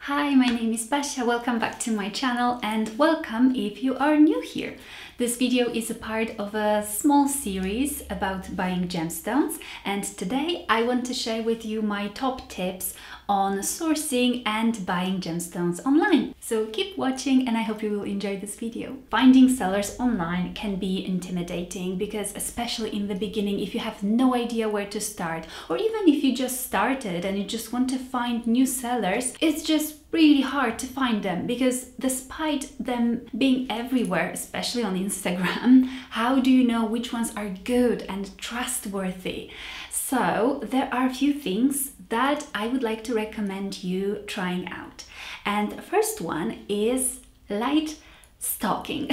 Hi, my name is Basia. Welcome back to my channel and welcome if you are new here. This video is a part of a small series about buying gemstones, and today I want to share with you my top tips on sourcing and buying gemstones online. So keep watching and I hope you will enjoy this video. Finding sellers online can be intimidating because, especially in the beginning, if you have no idea where to start, or even if you just started and you just want to find new sellers, it's just really hard to find them because despite them being everywhere, especially on Instagram, how do you know which ones are good and trustworthy? So there are a few things that I would like to recommend you trying out. And the first one is light stalking.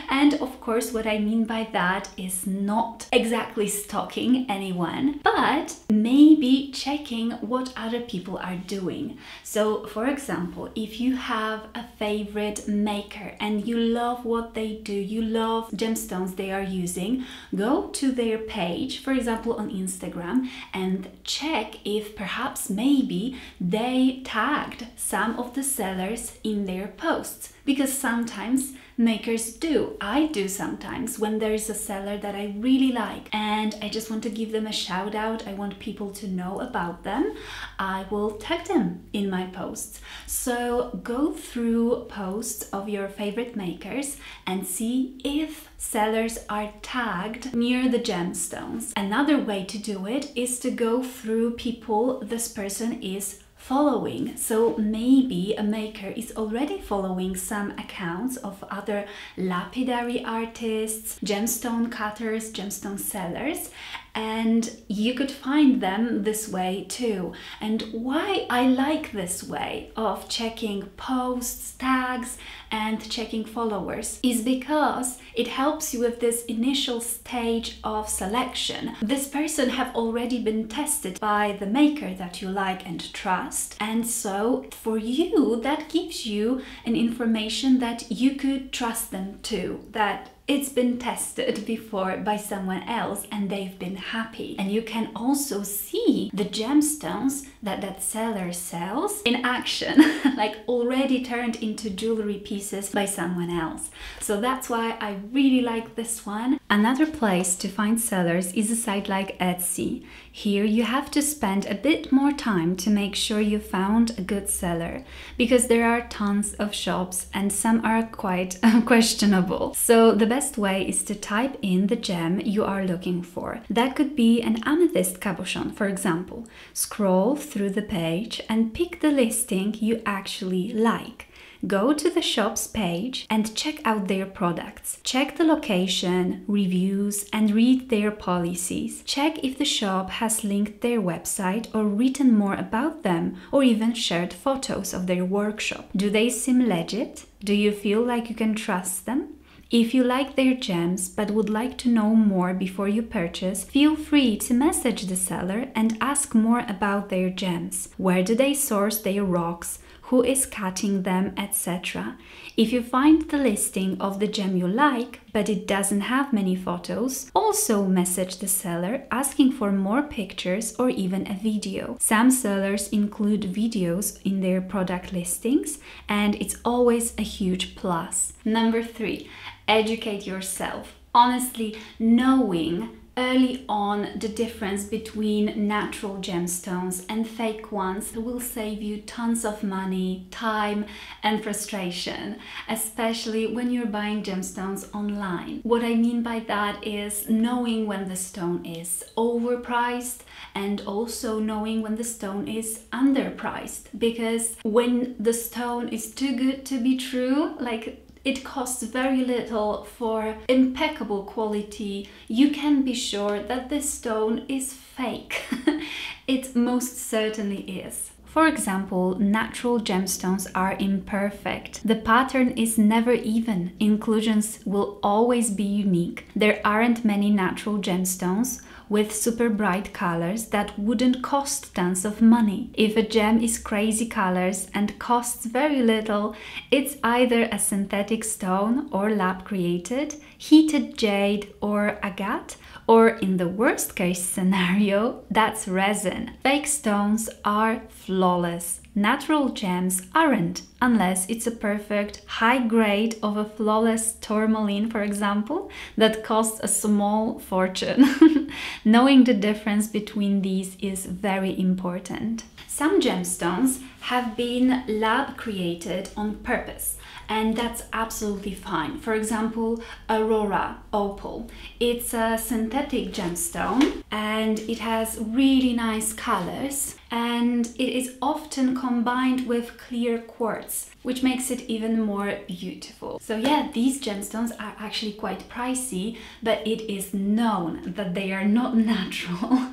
And of course, what I mean by that is not exactly stalking anyone, but maybe checking what other people are doing. So for example, if you have a favorite maker and you love what they do, you love gemstones they are using, go to their page, for example on Instagram, and check if perhaps maybe they tagged some of the sellers in their posts. Because sometimes makers do. I do sometimes when there is a seller that I really like and I just want to give them a shout out. I want people to know about them. I will tag them in my posts. So go through posts of your favorite makers and see if sellers are tagged near the gemstones. Another way to do it is to go through people this person is following. So maybe a maker is already following some accounts of other lapidary artists, gemstone cutters, gemstone sellers, and you could find them this way too. And why I like this way of checking posts, tags, and checking followers is because it helps you with this initial stage of selection. This person have already been tested by the maker that you like and trust, and so for you that gives you an information that you could trust them too, that it's been tested before by someone else and they've been happy. And you can also see the gemstones that seller sells in action, like already turned into jewelry pieces by someone else. So that's why I really like this one. Another place to find sellers is a site like Etsy. Here you have to spend a bit more time to make sure you found a good seller, because there are tons of shops and some are quite questionable. So the best way is to type in the gem you are looking for. That could be an amethyst cabochon, for example. Scroll through the page and pick the listing you actually like. Go to the shop's page and check out their products. Check the location, reviews, and read their policies. Check if the shop has linked their website or written more about them, or even shared photos of their workshop. Do they seem legit? Do you feel like you can trust them? If you like their gems but would like to know more before you purchase, feel free to message the seller and ask more about their gems. Where do they source their rocks? Who is cutting them, etc. If you find the listing of the gem you like, but it doesn't have many photos, also message the seller asking for more pictures or even a video. Some sellers include videos in their product listings, and it's always a huge plus. Number 3, educate yourself. Honestly, knowing early on the difference between natural gemstones and fake ones will save you tons of money, time, and frustration, especially when you're buying gemstones online. What I mean by that is knowing when the stone is overpriced and also knowing when the stone is underpriced, because when the stone is too good to be true, like it costs very little for impeccable quality, you can be sure that this stone is fake. It most certainly is. For example, natural gemstones are imperfect. The pattern is never even. Inclusions will always be unique. There aren't many natural gemstones with super bright colors that wouldn't cost tons of money. If a gem is crazy colors and costs very little, it's either a synthetic stone or lab created, heated jade or agate, or in the worst case scenario, that's resin. Fake stones are flawless. natural gems aren't, unless it's a perfect high grade of a flawless tourmaline, for example, that costs a small fortune. Knowing the difference between these is very important. Some gemstones have been lab created on purpose, and that's absolutely fine. For example, Aurora Opal. It's a synthetic gemstone and it has really nice colors, and it is often combined with clear quartz, which makes it even more beautiful. So yeah, these gemstones are actually quite pricey, but it is known that they are not natural.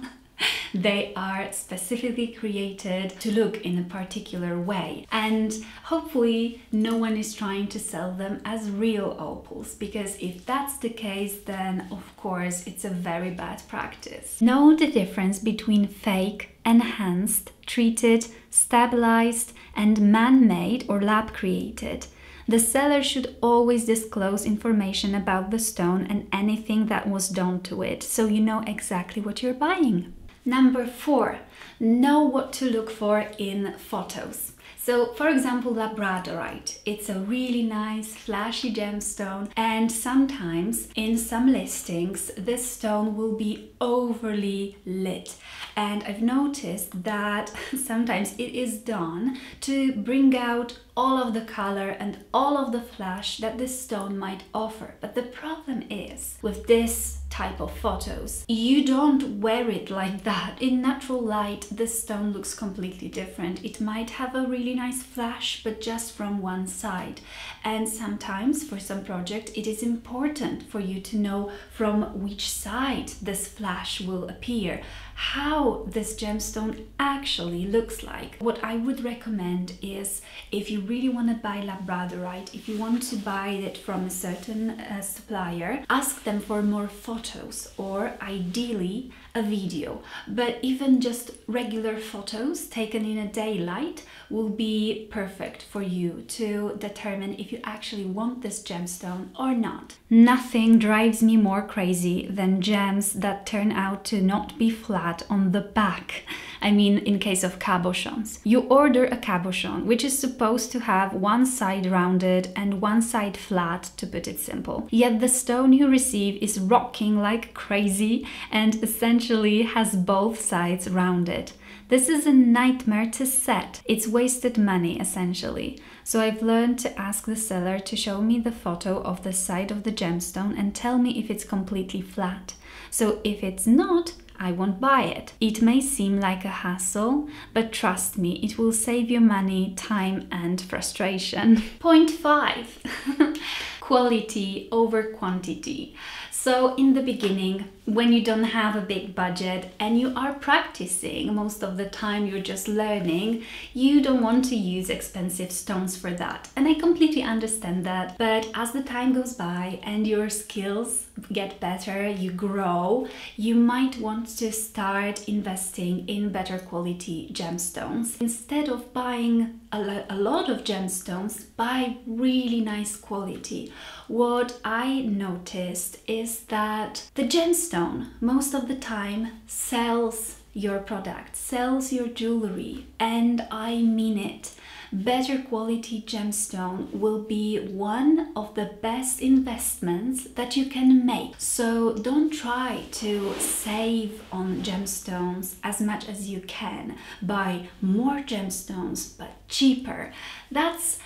They are specifically created to look in a particular way, and hopefully no one is trying to sell them as real opals, because if that's the case, then of course it's a very bad practice. Know the difference between fake, enhanced, treated, stabilized, and man-made or lab created. The seller should always disclose information about the stone and anything that was done to it, so you know exactly what you're buying. Number 4, know what to look for in photos. So, for example, labradorite. It's a really nice, flashy gemstone, and sometimes in some listings, this stone will be overly lit. And I've noticed that sometimes it is done to bring out all of the color and all of the flash that this stone might offer. But the problem is, with this type of photos, you don't wear it like that. In natural light, this stone looks completely different. It might have a really nice flash, but just from one side. And sometimes for some project, it is important for you to know from which side this flash will appear, how this gemstone actually looks like. What I would recommend is, if you really want to buy labradorite, if you want to buy it from a certain supplier, ask them for more photos, or ideally a video. But even just regular photos taken in a daylight will be perfect for you to determine if you actually want this gemstone or not. Nothing drives me more crazy than gems that turn out to not be flat on the back. I mean, in case of cabochons. You order a cabochon, which is supposed to have one side rounded and one side flat, to put it simple. Yet the stone you receive is rocking like crazy and essentially has both sides rounded. This is a nightmare to set. It's wasted money, essentially. So I've learned to ask the seller to show me the photo of the side of the gemstone and tell me if it's completely flat. So if it's not, I won't buy it. It may seem like a hassle, but trust me, it will save you money, time, and frustration. Point 5. Quality over quantity. So in the beginning, when you don't have a big budget and you are practicing, most of the time you're just learning, you don't want to use expensive stones for that. And I completely understand that. But as the time goes by and your skills get better, you grow, you might want to start investing in better quality gemstones. Instead of buying a lot of gemstones, buy really nice quality. What I noticed is that the gemstone most of the time sells your product, sells your jewelry, and I mean it. Better quality gemstone will be one of the best investments that you can make. So don't try to save on gemstones as much as you can. Buy more gemstones, but cheaper. That's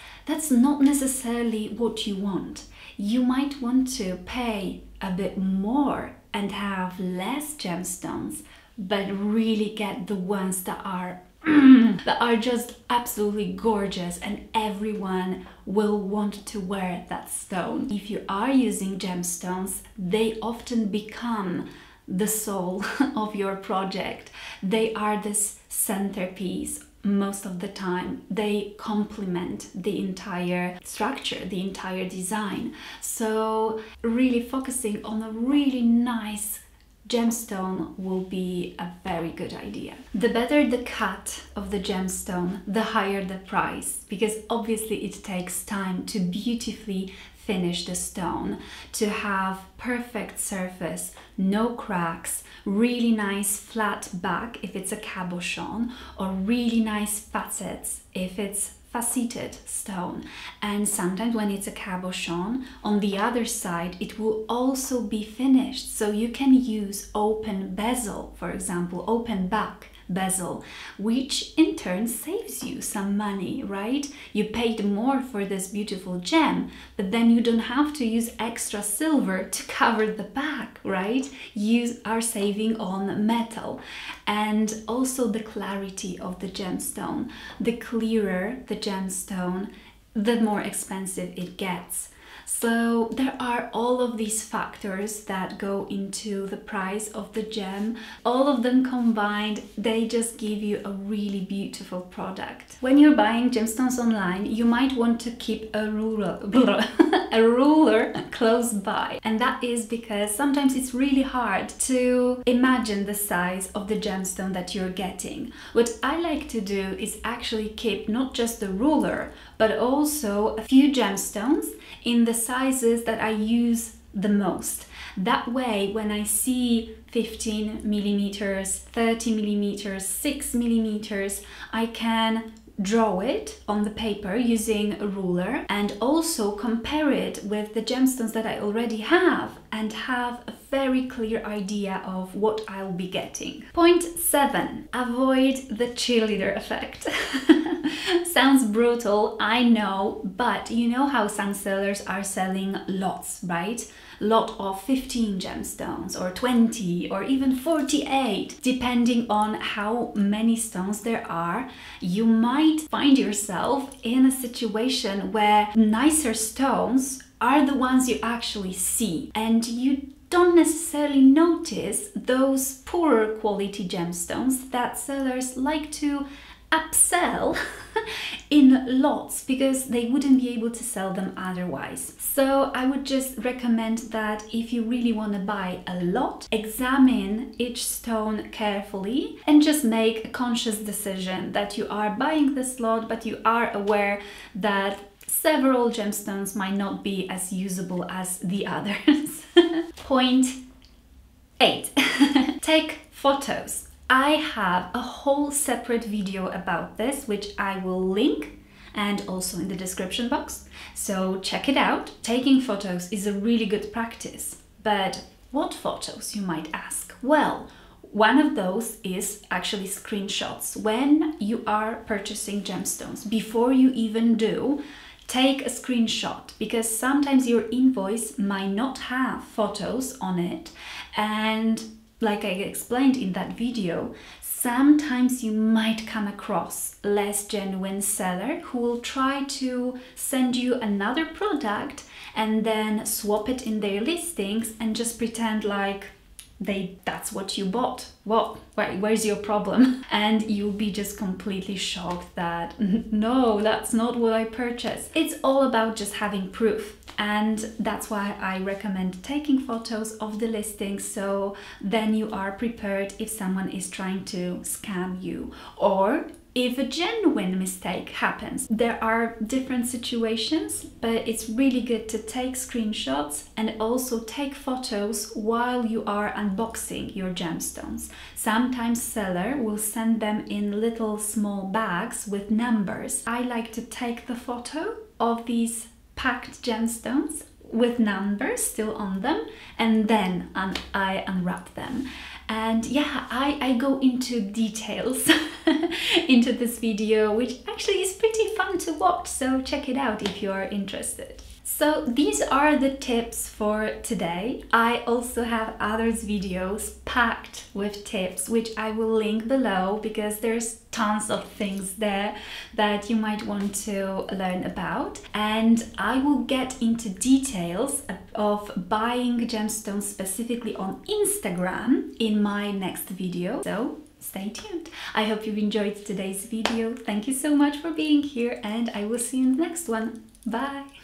not necessarily what you want. You might want to pay a bit more and have less gemstones, but really get the ones that are just absolutely gorgeous and everyone will want to wear that stone. If you are using gemstones, they often become the soul of your project. They are this centerpiece. Most of the time they complement the entire structure, the entire design. So really focusing on a really nice gemstone will be a very good idea. The better the cut of the gemstone, the higher the price, because obviously it takes time to beautifully finish the stone, to have perfect surface, no cracks, really nice flat back if it's a cabochon, or really nice facets if it's faceted stone. And sometimes when it's a cabochon, on the other side it will also be finished, so you can use open bezel, for example, open back bezel, which in turn saves you some money, right? You paid more for this beautiful gem, but then you don't have to use extra silver to cover the back, right? You are saving on metal. And also the clarity of the gemstone. The clearer the gemstone, the more expensive it gets. So there are all of these factors that go into the price of the gem. All of them combined, they just give you a really beautiful product. When you're buying gemstones online, you might want to keep a ruler, a ruler close by. And that is because sometimes it's really hard to imagine the size of the gemstone that you're getting. What I like to do is actually keep not just the ruler, but also a few gemstones in the sizes that I use the most. That way, when I see 15 millimeters, 30 millimeters, 6 millimeters, I can draw it on the paper using a ruler and also compare it with the gemstones that I already have and have a very clear idea of what I'll be getting. Point 7. Avoid the cheerleader effect. Sounds brutal, I know, but you know how some sellers are selling lots, right? Lot of 15 gemstones or 20 or even 48. Depending on how many stones there are, you might find yourself in a situation where nicer stones are the ones you actually see, and you don't necessarily notice those poorer quality gemstones that sellers like to upsell in lots because they wouldn't be able to sell them otherwise. So I would just recommend that if you really want to buy a lot, examine each stone carefully and just make a conscious decision that you are buying this lot, but you are aware that several gemstones might not be as usable as the others. Point 8. Take photos. I have a whole separate video about this, which I will link and also in the description box. So check it out. Taking photos is a really good practice. But what photos, you might ask? Well, one of those is actually screenshots. When you are purchasing gemstones, before you even do, take a screenshot, because sometimes your invoice might not have photos on it, and like I explained in that video, sometimes you might come across less genuine seller who will try to send you another product and then swap it in their listings and just pretend like that's what you bought. Well, where's your problem? And you'll be just completely shocked that no, that's not what I purchased. It's all about just having proof. And that's why I recommend taking photos of the listings, so then you are prepared if someone is trying to scam you or if a genuine mistake happens. There are different situations, but it's really good to take screenshots and also take photos while you are unboxing your gemstones. Sometimes seller will send them in little small bags with numbers. I like to take the photo of these packed gemstones with numbers still on them, and then I unwrap them. And yeah, I go into details into this video, which actually is pretty fun to watch, so check it out if you are interested. So these are the tips for today. I also have others videos packed with tips, which I will link below because there's tons of things there that you might want to learn about. And I will get into details of buying gemstones specifically on Instagram in my next video. So stay tuned. I hope you've enjoyed today's video. Thank you so much for being here, and I will see you in the next one. Bye!